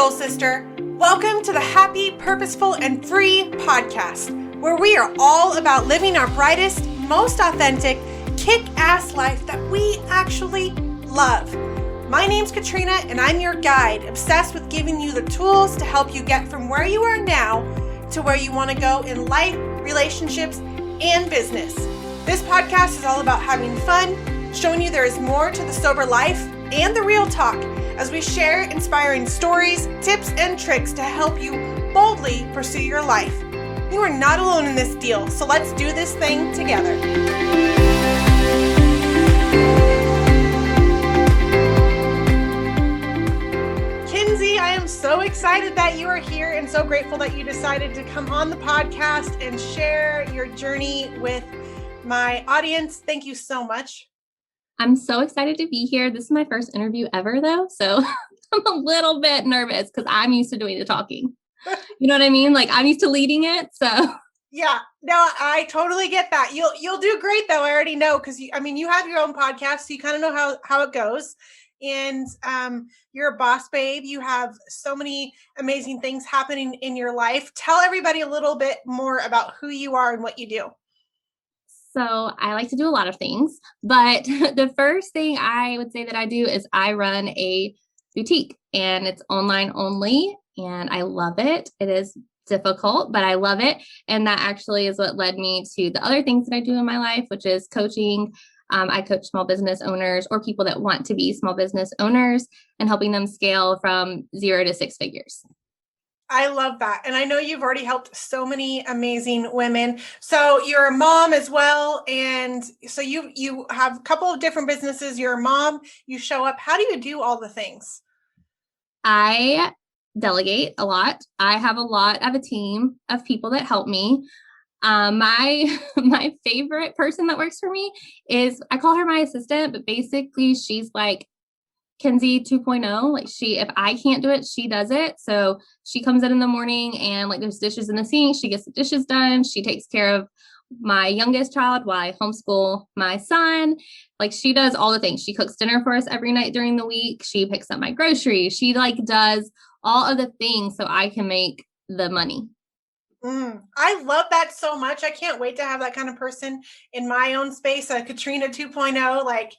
soul sister. Welcome to the Happy, Purposeful, and Free podcast, where we are all about living our brightest, most authentic, kick-ass life that we actually love. My name's Katrina, and I'm your guide, obsessed with giving you the tools to help you get from where you are now to where you want to go in life, relationships, and business. This podcast is all about having fun, showing you there is more to the sober life and the real talk as we share inspiring stories, tips, and tricks to help you boldly pursue your life. You are not alone in this deal, so let's do this thing together. Kinsey, I am so excited that you are here and so grateful that you decided to come on the podcast and share your journey with my audience. Thank you so much. I'm so excited to be here. This is my first interview ever though. So I'm a little bit nervous because I'm used to doing the talking. You know what I mean? Like I'm used to leading it. So yeah, no, I totally get that. You'll do great though. I already know because you have your own podcast, so you kind of know how it goes. And you're a boss babe. You have so many amazing things happening in your life. Tell everybody a little bit more about who you are and what you do. So I like to do a lot of things, but the first thing I would say that I do is I run a boutique and it's online only and I love it. It is difficult, but I love it. And that actually is what led me to the other things that I do in my life, which is coaching. I coach small business owners or people that want to be small business owners and helping them scale from 0 to 6 figures. I love that. And I know you've already helped so many amazing women. So you're a mom as well. And so you have a couple of different businesses. You're a mom, you show up. How do you do all the things? I delegate a lot. I have a team of people that help me. My favorite person that works for me is, I call her my assistant, but basically she's like Kinsey 2.0. Like if I can't do it, she does it. So she comes in the morning and like there's dishes in the sink. She gets the dishes done. She takes care of my youngest child while I homeschool my son. Like she does all the things. She cooks dinner for us every night during the week. She picks up my groceries. She like does all of the things so I can make the money. I love that so much. I can't wait to have that kind of person in my own space, a Katrina 2.0. Like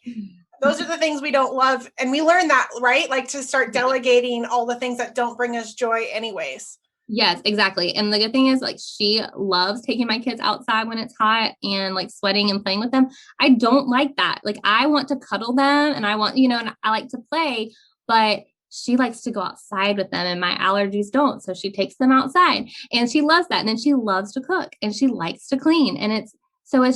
those are the things we don't love. And we learn that, right? Like to start delegating all the things that don't bring us joy anyways. Yes, exactly. And the good thing is like, she loves taking my kids outside when it's hot and like sweating and playing with them. I don't like that. Like I want to cuddle them and I want, and I like to play, but she likes to go outside with them and my allergies don't. So she takes them outside and she loves that. And then she loves to cook and she likes to clean. And it's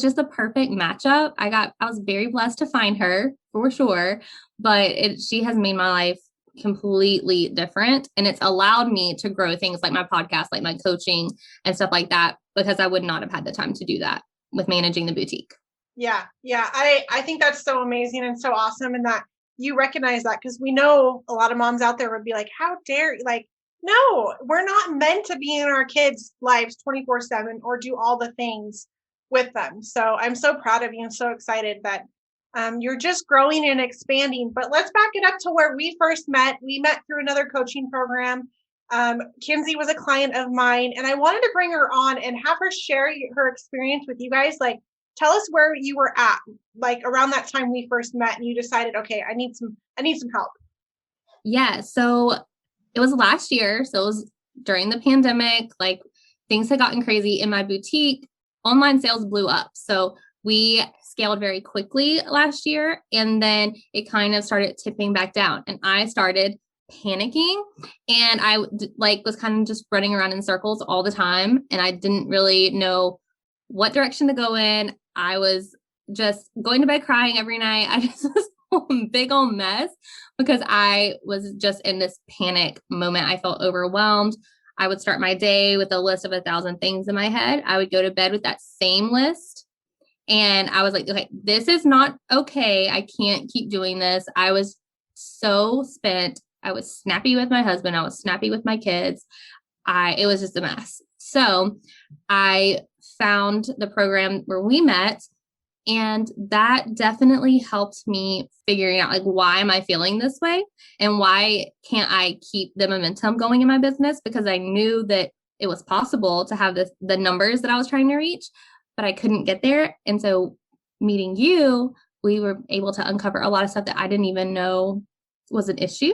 just the perfect matchup. I was very blessed to find her for sure, but she has made my life completely different. And it's allowed me to grow things like my podcast, like my coaching and stuff like that, because I would not have had the time to do that with managing the boutique. Yeah. I think that's so amazing and so awesome. And that you recognize that, because we know a lot of moms out there would be like, how dare you? Like, no, we're not meant to be in our kids' lives 24/7 or do all the things with them. So I'm so proud of you and so excited that you're just growing and expanding. But let's back it up to where we first met. We met through another coaching program. Kinsey was a client of mine, and I wanted to bring her on and have her share her experience with you guys. Like, tell us where you were at, like around that time we first met, and you decided, okay, I need some help. Yeah. So it was last year. So it was during the pandemic. Like things had gotten crazy in my boutique. Online sales blew up. So we scaled very quickly last year. And then it kind of started tipping back down and I started panicking and I was kind of just running around in circles all the time. And I didn't really know what direction to go in. I was just going to bed crying every night. I just was a big old mess because I was just in this panic moment. I felt overwhelmed. I would start my day with a list of 1,000 things in my head. I would go to bed with that same list. And I was like, okay, this is not okay. I can't keep doing this. I was so spent. I was snappy with my husband. I was snappy with my kids. It was just a mess. So I found the program where we met And that definitely helped me figuring out like, why am I feeling this way? And why can't I keep the momentum going in my business? Because I knew that it was possible to have the numbers that I was trying to reach, but I couldn't get there. And so meeting you, we were able to uncover a lot of stuff that I didn't even know was an issue.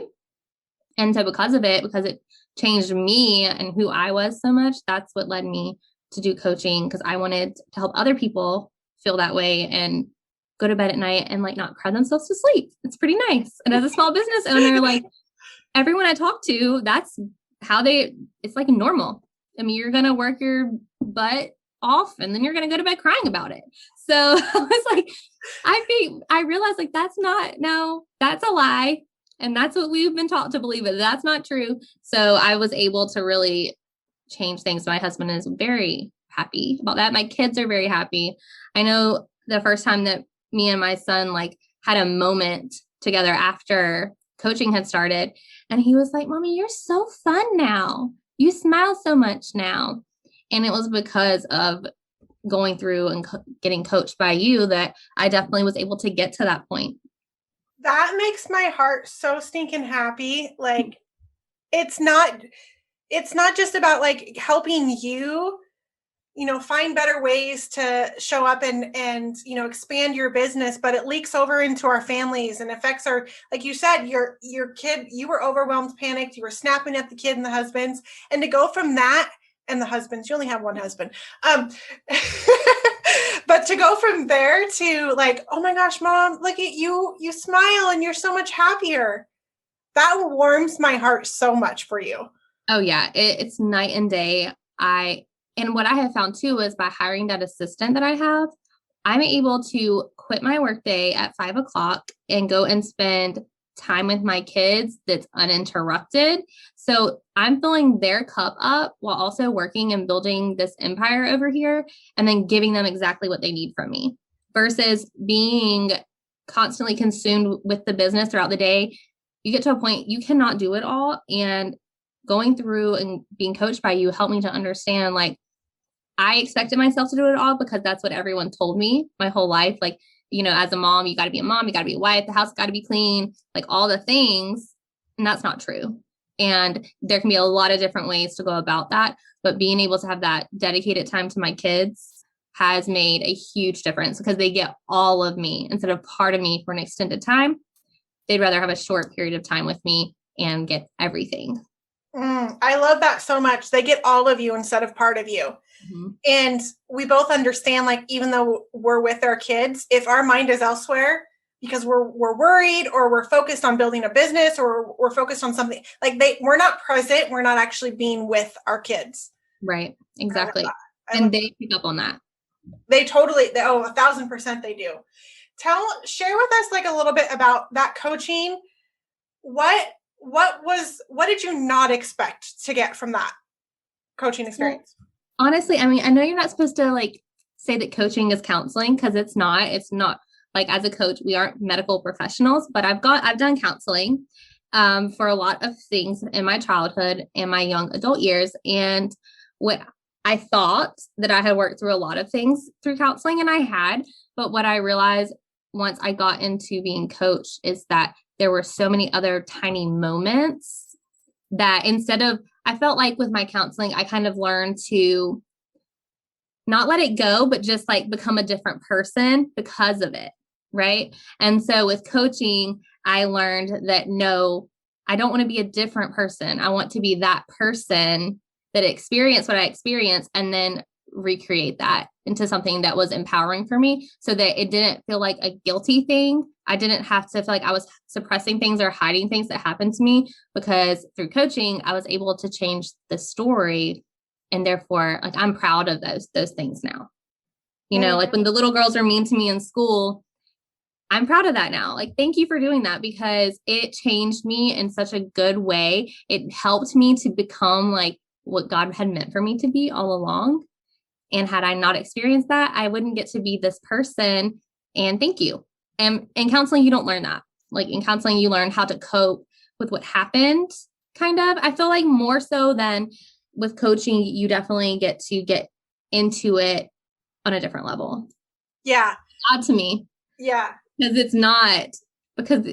And so because it changed me and who I was so much, that's what led me to do coaching, because I wanted to help other people feel that way and go to bed at night and like not cry themselves to sleep. It's pretty nice. And as a small business owner, like everyone I talk to, that's how it's like normal. I mean, you're going to work your butt off and then you're going to go to bed crying about it. So I was like, I realized like, that's a lie. And that's what we've been taught to believe, but that's not true. So I was able to really change things. My husband is very happy about that. My kids are very happy. I know the first time that me and my son like had a moment together after coaching had started, and he was like, "Mommy, you're so fun now. You smile so much now." And it was because of going through and getting coached by you that I definitely was able to get to that point. That makes my heart so stinking happy. Like, it's not just about like helping you, find better ways to show up and expand your business, but it leaks over into our families and affects our, like you said, your kid, you were overwhelmed, panicked, you were snapping at the kid and the husbands, and to go from that, and the husbands, you only have one husband. But to go from there to like, oh my gosh, Mom, look at you, you smile and you're so much happier. That warms my heart so much for you. Oh yeah. It's night and day. And what I have found too is by hiring that assistant that I have, I'm able to quit my workday at 5:00 and go and spend time with my kids that's uninterrupted. So I'm filling their cup up while also working and building this empire over here, and then giving them exactly what they need from me versus being constantly consumed with the business throughout the day. You get to a point you cannot do it all. And going through and being coached by you helped me to understand, like, I expected myself to do it all because that's what everyone told me my whole life. Like, as a mom, you got to be a mom, you got to be a wife, the house got to be clean, like all the things. And that's not true. And there can be a lot of different ways to go about that. But being able to have that dedicated time to my kids has made a huge difference because they get all of me instead of part of me for an extended time. They'd rather have a short period of time with me and get everything. I love that so much. They get all of you instead of part of you. Mm-hmm. And we both understand, like, even though we're with our kids, if our mind is elsewhere because we're worried or we're focused on building a business or we're focused on something, like we're not present. We're not actually being with our kids. Right. Exactly. And they pick up on that. They totally, 1,000% they do. Share with us like a little bit about that coaching. What did you not expect to get from that coaching experience? Well, honestly, I mean, I know you're not supposed to like say that coaching is counseling because it's not like, as a coach, we aren't medical professionals, but I've done counseling for a lot of things in my childhood and my young adult years. And what I thought that I had worked through a lot of things through counseling, and I had, but what I realized once I got into being coached is that there were so many other tiny moments that I felt like with my counseling, I kind of learned to not let it go, but just like become a different person because of it. Right. And so with coaching, I learned that no, I don't want to be a different person. I want to be that person that experienced what I experienced and then recreate that into something that was empowering for me so that it didn't feel like a guilty thing. I didn't have to feel like I was suppressing things or hiding things that happened to me, because through coaching, I was able to change the story. And therefore, like, I'm proud of those things now. Like when the little girls are mean to me in school, I'm proud of that now. Like, thank you for doing that because it changed me in such a good way. It helped me to become like what God had meant for me to be all along. And had I not experienced that, I wouldn't get to be this person. And thank you. And in counseling, you don't learn that. Like in counseling, you learn how to cope with what happened, kind of. I feel like more so than with coaching, you definitely get to get into it on a different level. Yeah. odd to me. Yeah. Because it's not, because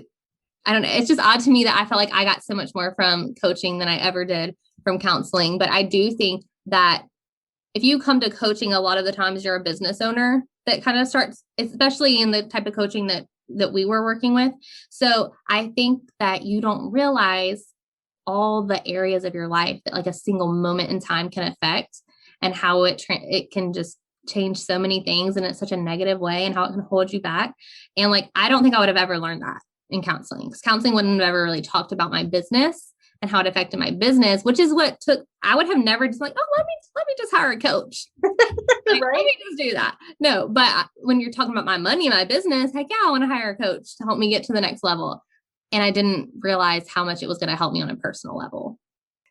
I don't know. It's just odd to me that I felt like I got so much more from coaching than I ever did from counseling. But I do think that if you come to coaching, a lot of the times you're a business owner that kind of starts, especially in the type of coaching that we were working with. So I think that you don't realize all the areas of your life that like a single moment in time can affect, and how it can just change so many things in such a negative way, and how it can hold you back. And like, I don't think I would have ever learned that in counseling, because counseling wouldn't have ever really talked about my business and how it affected my business, which is what I would have never just like, oh, let me just hire a coach. Like, Right? let me just do that. No, but when you're talking about my money, my business, heck yeah, I want to hire a coach to help me get to the next level. And I didn't realize how much it was going to help me on a personal level.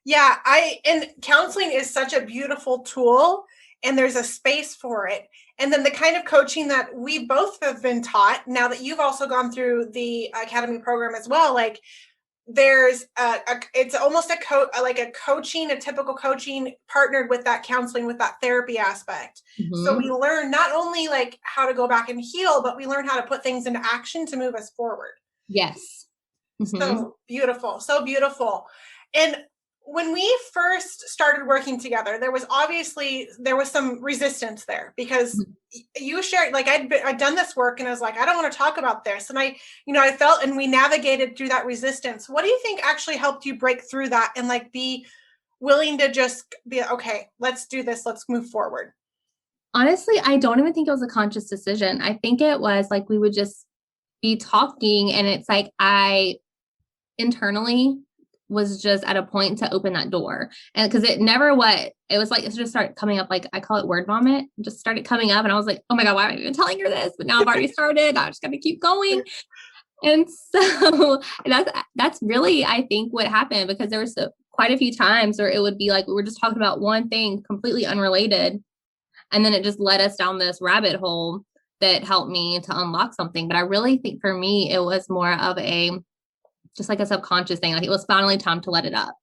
Yeah, and counseling is such a beautiful tool, and there's a space for it. And then the kind of coaching that we both have been taught, now that you've also gone through the academy program as well, like there's it's almost a coaching, a typical coaching partnered with that counseling, with that therapy aspect. So we learn not only like how to go back and heal, but we learn how to put things into action to move us forward. Yes. So beautiful, so beautiful. And when we first started working together, there was some resistance there, because you shared, like I'd done this work and I was like, I don't want to talk about this. And I felt, and we navigated through that resistance. What do you think actually helped you break through that and like be willing to just be, okay, let's do this. Let's move forward. Honestly, I don't even think it was a conscious decision. I think it was like, we would just be talking, and it's like, I internally was just at a point to open that door. And because it was like, it just started coming up, like I call it word vomit, it just started coming up. And I was like, oh my God, why am I even telling her this? But now I've already started. I'm just going to keep going. And so that's really, I think, what happened, because there was quite a few times where it would be like, we were just talking about one thing completely unrelated. And then it just led us down this rabbit hole that helped me to unlock something. But I really think for me, it was more of just like a subconscious thing. Like, it was finally time to let it up.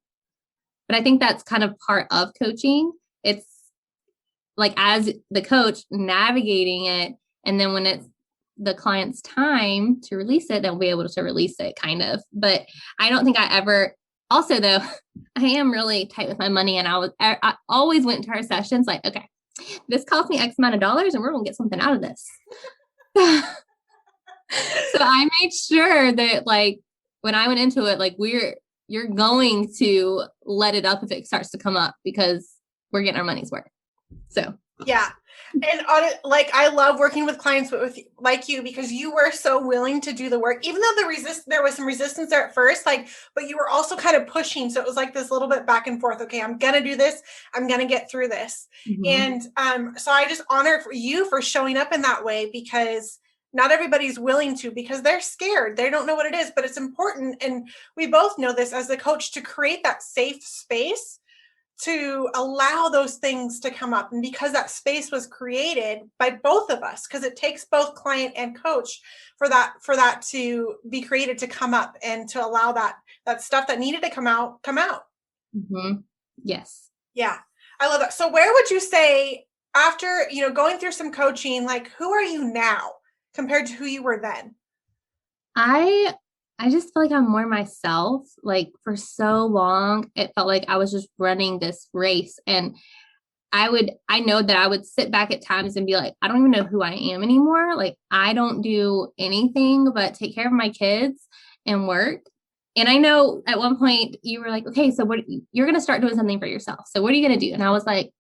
But I think that's kind of part of coaching. It's like, as the coach, navigating it. And then when it's the client's time to release it, they'll be able to release it, kind of. But I don't think I ever, also though, I am really tight with my money. And I always went to our sessions like, okay, this cost me X amount of dollars and we're going to get something out of this. So I made sure that, like, when I went into it, like, you're going to let it up if it starts to come up, because we're getting our money's worth. So yeah. And I love working with clients with like you, because you were so willing to do the work, even though there was some resistance there at first, like, but you were also kind of pushing. So it was like this little bit back and forth. Okay, I'm going to do this. I'm going to get through this. And so I just honor you for showing up in that way, because not everybody's willing to, because they're scared. They don't know what it is, but it's important. And we both know this as a coach, to create that safe space to allow those things to come up. And because that space was created by both of us, because it takes both client and coach for that to be created, to come up, and to allow that stuff that needed to come out. Yes. Yeah. I love that. So where would you say, after, going through some coaching, like, who are you now compared to who you were then? I just feel like I'm more myself. Like, for so long, it felt like I was just running this race, and I know that I would sit back at times and be like, I don't even know who I am anymore. Like, I don't do anything but take care of my kids and work. And I know at one point you were like, okay, so you're going to start doing something for yourself. So what are you going to do? And I was like,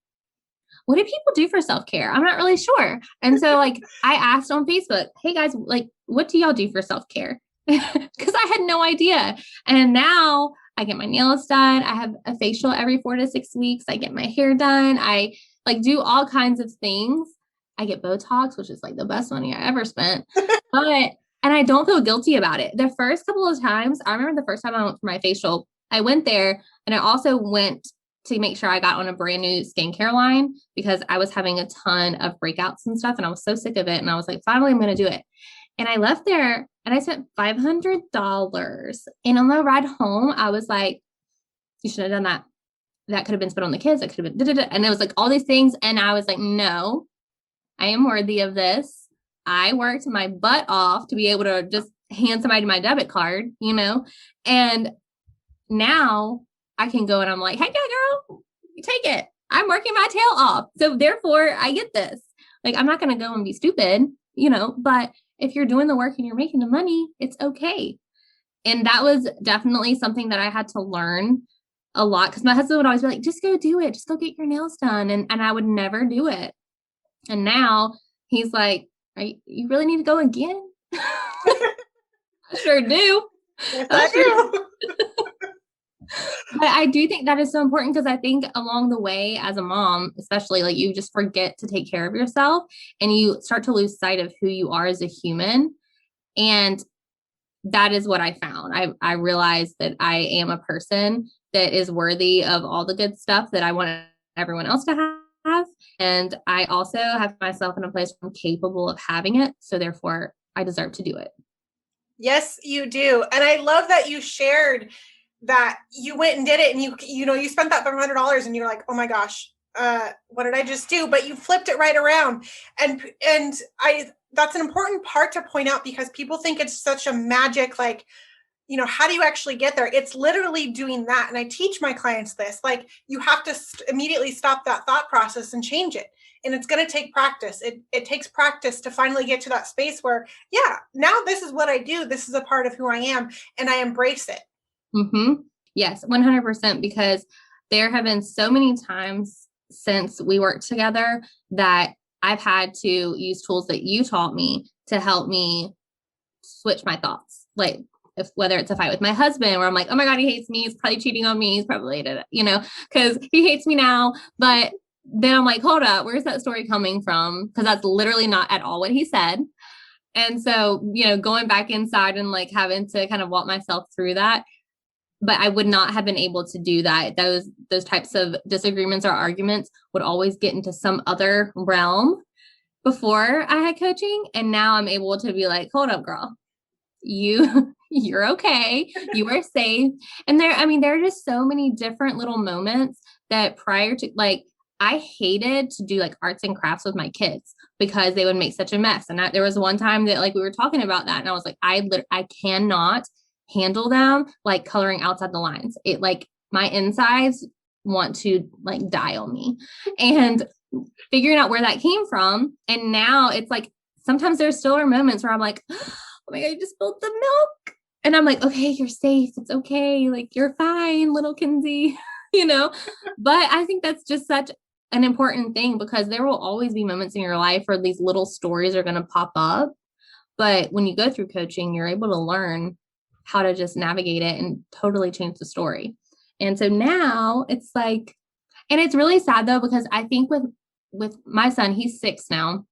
what do people do for self-care? I'm not really sure. And so, like, I asked on Facebook, hey guys, like, what do y'all do for self-care? Because I had no idea. And now I get my nails done. I have a facial every 4 to 6 weeks. I get my hair done. I like do all kinds of things. I get Botox, which is like the best money I ever spent. And I don't feel guilty about it. The first couple of times, I remember the first time I went for my facial, I went there, and I also went to make sure I got on a brand new skincare line, because I was having a ton of breakouts and stuff, and I was so sick of it. And I was like, finally, I'm going to do it. And I left there and I spent $500. And on the ride home, I was like, you should have done that. That could have been spent on the kids. That could have been, and it was like all these things. And I was like, no, I am worthy of this. I worked my butt off to be able to just hand somebody my debit card, and now I can go and I'm like, hey, girl, you take it. I'm working my tail off. So therefore I get this. Like, I'm not going to go and be stupid, but if you're doing the work and you're making the money, it's okay. And that was definitely something that I had to learn a lot, because my husband would always be like, just go do it. Just go get your nails done. And I would never do it. And now he's like, you really need to go again? I sure do. Yes, I do. But I do think that is so important, because I think along the way as a mom, especially, like, you just forget to take care of yourself and you start to lose sight of who you are as a human. And that is what I found. I realized that I am a person that is worthy of all the good stuff that I want everyone else to have. And I also have myself in a place where I'm capable of having it. So therefore I deserve to do it. Yes, you do. And I love that you shared that you went and did it, and you spent that $500 and you're like, oh my gosh, what did I just do? But you flipped it right around. And that's an important part to point out, because people think it's such a magic, like, how do you actually get there? It's literally doing that. And I teach my clients this, like, you have to immediately stop that thought process and change it. And it's going to take practice. It takes practice to finally get to that space where, yeah, now this is what I do. This is a part of who I am, and I embrace it. Mm-hmm. Yes, 100%. Because there have been so many times since we worked together that I've had to use tools that you taught me to help me switch my thoughts. Like, whether it's a fight with my husband where I'm like, oh my God, he hates me. He's probably cheating on me. He's probably, because he hates me now. But then I'm like, hold up, where's that story coming from? Because that's literally not at all what he said. And so, going back inside and like having to kind of walk myself through that. But I would not have been able to do that. Those types of disagreements or arguments would always get into some other realm before I had coaching. And now I'm able to be like, hold up, girl, you're okay. You are safe. And there are just so many different little moments that prior to, like, I hated to do like arts and crafts with my kids because they would make such a mess. And there was one time that, like, we were talking about that, and I was like, I cannot handle them like coloring outside the lines. It, like, my insides want to like die on me, and figuring out where that came from. And now it's like, sometimes there still are moments where I'm like, oh my God, you just spilled the milk. And I'm like, okay, you're safe. It's okay. Like, you're fine, little Kinsey, but I think that's just such an important thing, because there will always be moments in your life where these little stories are going to pop up. But when you go through coaching, you're able to learn how to just navigate it and totally change the story. And so now it's like, and it's really sad though, because I think with my son, he's 6 now.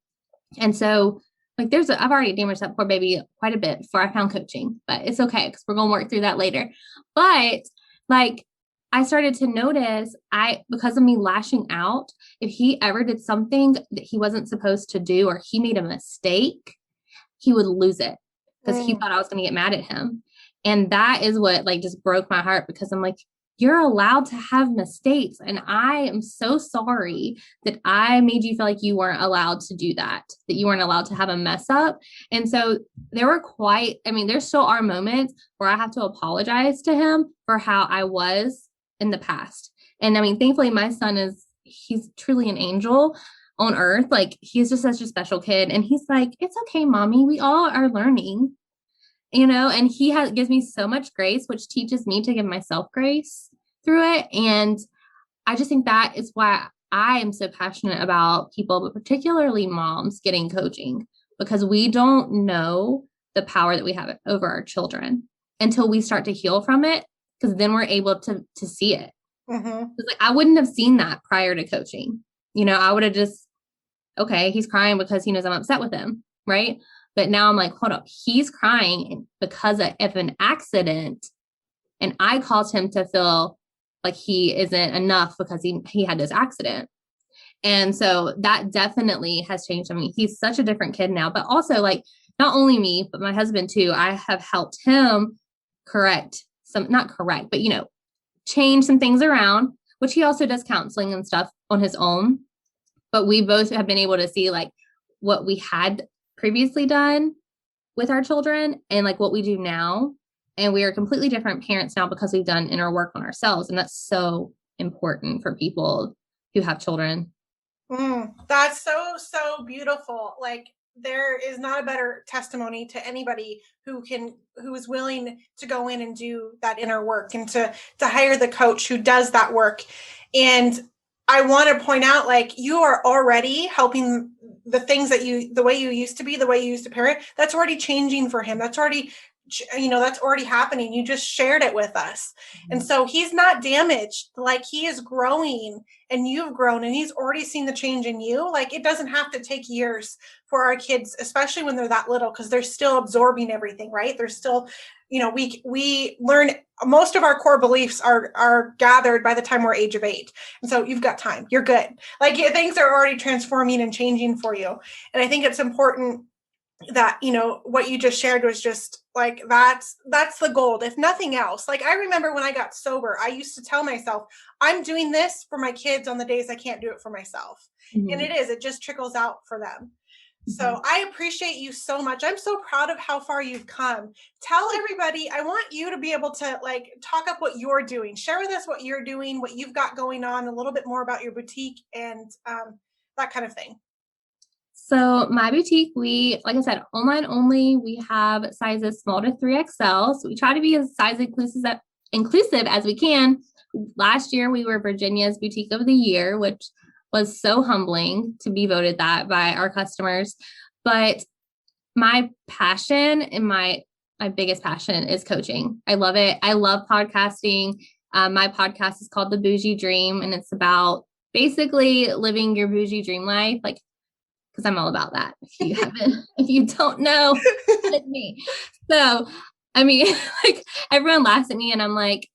And so, like, I've already damaged that poor baby quite a bit before I found coaching, but it's okay, because we're going to work through that later. But like, I started to notice, because of me lashing out, if he ever did something that he wasn't supposed to do, or he made a mistake, he would lose it because he thought I was going to get mad at him. And that is what, like, just broke my heart, because I'm like, you're allowed to have mistakes. And I am so sorry that I made you feel like you weren't allowed to do that you weren't allowed to have a mess up. And so there still are moments where I have to apologize to him for how I was in the past. And thankfully my son he's truly an angel on earth. Like, he's just such a special kid. And he's like, it's okay, mommy, we all are learning. And he gives me so much grace, which teaches me to give myself grace through it. And I just think that is why I am so passionate about people, but particularly moms, getting coaching, because we don't know the power that we have over our children until we start to heal from it, because then we're able to see it. Mm-hmm. Like, I wouldn't have seen that prior to coaching. I would have just, okay, he's crying because he knows I'm upset with him. Right. But now I'm like, hold up, he's crying because of an accident. And I caused him to feel like he isn't enough because he had this accident. And so that definitely has changed. He's such a different kid now, but also, like, not only me, but my husband too. I have helped him change some things around, which he also does counseling and stuff on his own. But we both have been able to see, like, what we had previously done with our children and like what we do now. And we are completely different parents now because we've done inner work on ourselves. And that's so important for people who have children. That's so beautiful. Like, there is not a better testimony to anybody who is willing to go in and do that inner work and to hire the coach who does that work. And I want to point out, like, you are already helping the things that the way you used to be, the way you used to parent, that's already changing for him. That's already, that's already happening. You just shared it with us. And so he's not damaged. Like, he is growing and you've grown and he's already seen the change in you. Like, it doesn't have to take years for our kids, especially when they're that little, because they're still absorbing everything, right? They're still, we learn, most of our core beliefs are gathered by the time we're age of 8. And so you've got time, you're good. Like, things are already transforming and changing for you. And I think it's important that, what you just shared was just like, that's the gold, if nothing else. Like, I remember when I got sober, I used to tell myself, I'm doing this for my kids on the days I can't do it for myself. Mm-hmm. And it just trickles out for them. Mm-hmm. So I appreciate you so much. I'm so proud of how far you've come. Tell everybody, I want you to be able to like talk up what you're doing. Share with us what you're doing, what you've got going on, a little bit more about your boutique and that kind of thing. So my boutique, like I said, online only. We have sizes small to 3XL. So we try to be as size inclusive as we can. Last year, we were Virginia's Boutique of the Year, which was so humbling to be voted that by our customers. But my passion and my biggest passion is coaching. I love it. I love podcasting. My podcast is called The Bougie Dream, and it's about basically living your bougie dream life. Like, because I'm all about that. If you don't know, it's me. So, I mean, like, everyone laughs at me and I'm like,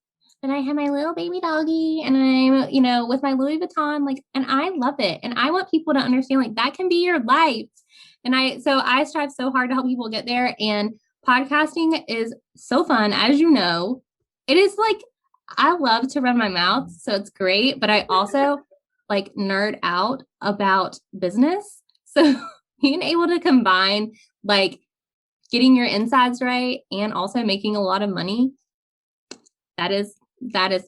and I have my little baby doggy and I'm, with my Louis Vuitton, like, and I love it. And I want people to understand, like, that can be your life. And so I strive so hard to help people get there. And podcasting is so fun. As you know, it is like, I love to run my mouth. So it's great. But I also like nerd out about business. So being able to combine like getting your insides right and also making a lot of money, that is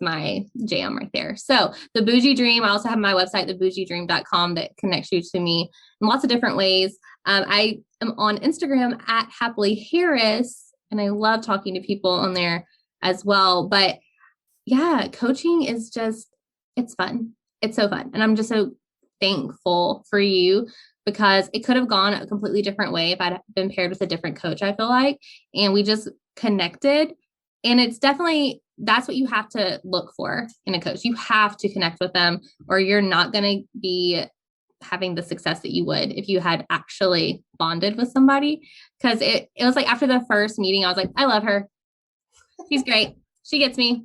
my jam right there. So the Bougie Dream, I also have my website, thebougiedream.com, that connects you to me in lots of different ways. I am on Instagram at Happily Harris, and I love talking to people on there as well. But yeah, coaching is it's fun. It's so fun. And I'm just so thankful for you, because it could have gone a completely different way if I'd been paired with a different coach, I feel like. And we just connected. And it's definitely, that's what you have to look for in a coach. You have to connect with them, or you're not going to be having the success that you would if you had actually bonded with somebody. Because it was like after the first meeting, I was like, I love her. She's great. She gets me.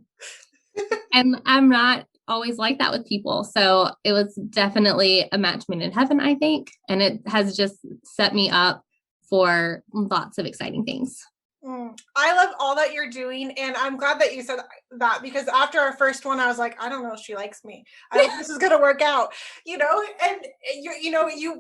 And I'm not always like that with people. So it was definitely a match made in heaven, I think. And it has just set me up for lots of exciting things. I love all that you're doing. And I'm glad that you said that, because after our first one, I was like, I don't know if she likes me. I don't think this is going to work out, and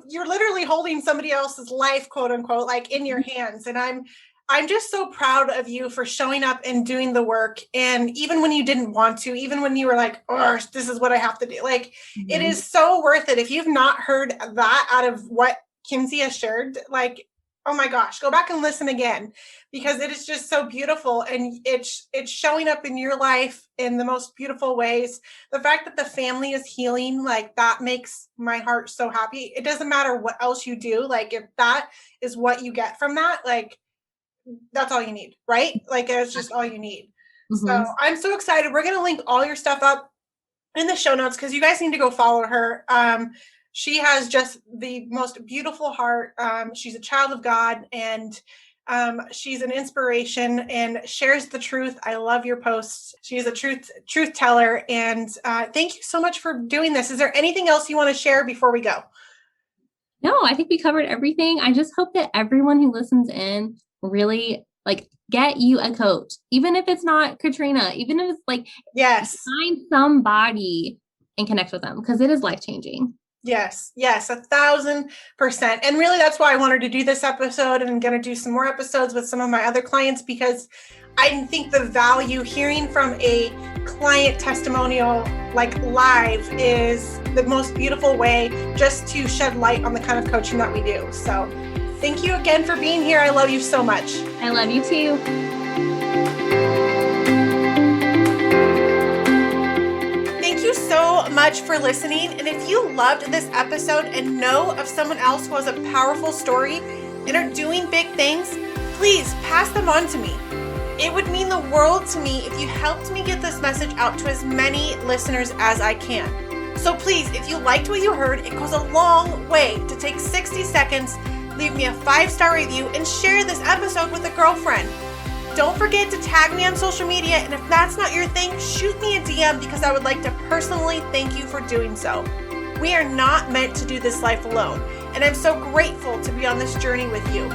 you're literally holding somebody else's life, quote unquote, like in your hands. And I'm just so proud of you for showing up and doing the work. And even when you didn't want to, even when you were like, oh, this is what I have to do. Like, It is so worth it. If you've not heard that out of what Kinsey has shared, like, oh my gosh, go back and listen again, because it is just so beautiful. And it's showing up in your life in the most beautiful ways. The fact that the family is healing, like, that makes my heart so happy. It doesn't matter what else you do. Like, if that is what you get from that, like, that's all you need, right? Like, it's just all you need. Mm-hmm. So I'm so excited. We're going to link all your stuff up in the show notes, because you guys need to go follow her. She has just the most beautiful heart. She's a child of God, and she's an inspiration and shares the truth. I love your posts. She is a truth teller. And thank you so much for doing this. Is there anything else you want to share before we go? No, I think we covered everything. I just hope that everyone who listens in really like get you a coach, even if it's not Katrina, even if it's like, yes, find somebody and connect with them, because it is life-changing. Yes, 1,000%. And really, that's why I wanted to do this episode, and I'm going to do some more episodes with some of my other clients, because I think the value hearing from a client testimonial like live is the most beautiful way just to shed light on the kind of coaching that we do. So thank you again for being here. I love you so much. I love you too. Thank you so much for listening. And if you loved this episode and know of someone else who has a powerful story and are doing big things, please pass them on to me. It would mean the world to me if you helped me get this message out to as many listeners as I can. So please, if you liked what you heard, it goes a long way to take 60 seconds, leave me a 5-star review, and share this episode with a girlfriend. Don't forget to tag me on social media, and if that's not your thing, shoot me a DM, because I would like to personally thank you for doing so. We are not meant to do this life alone, and I'm so grateful to be on this journey with you.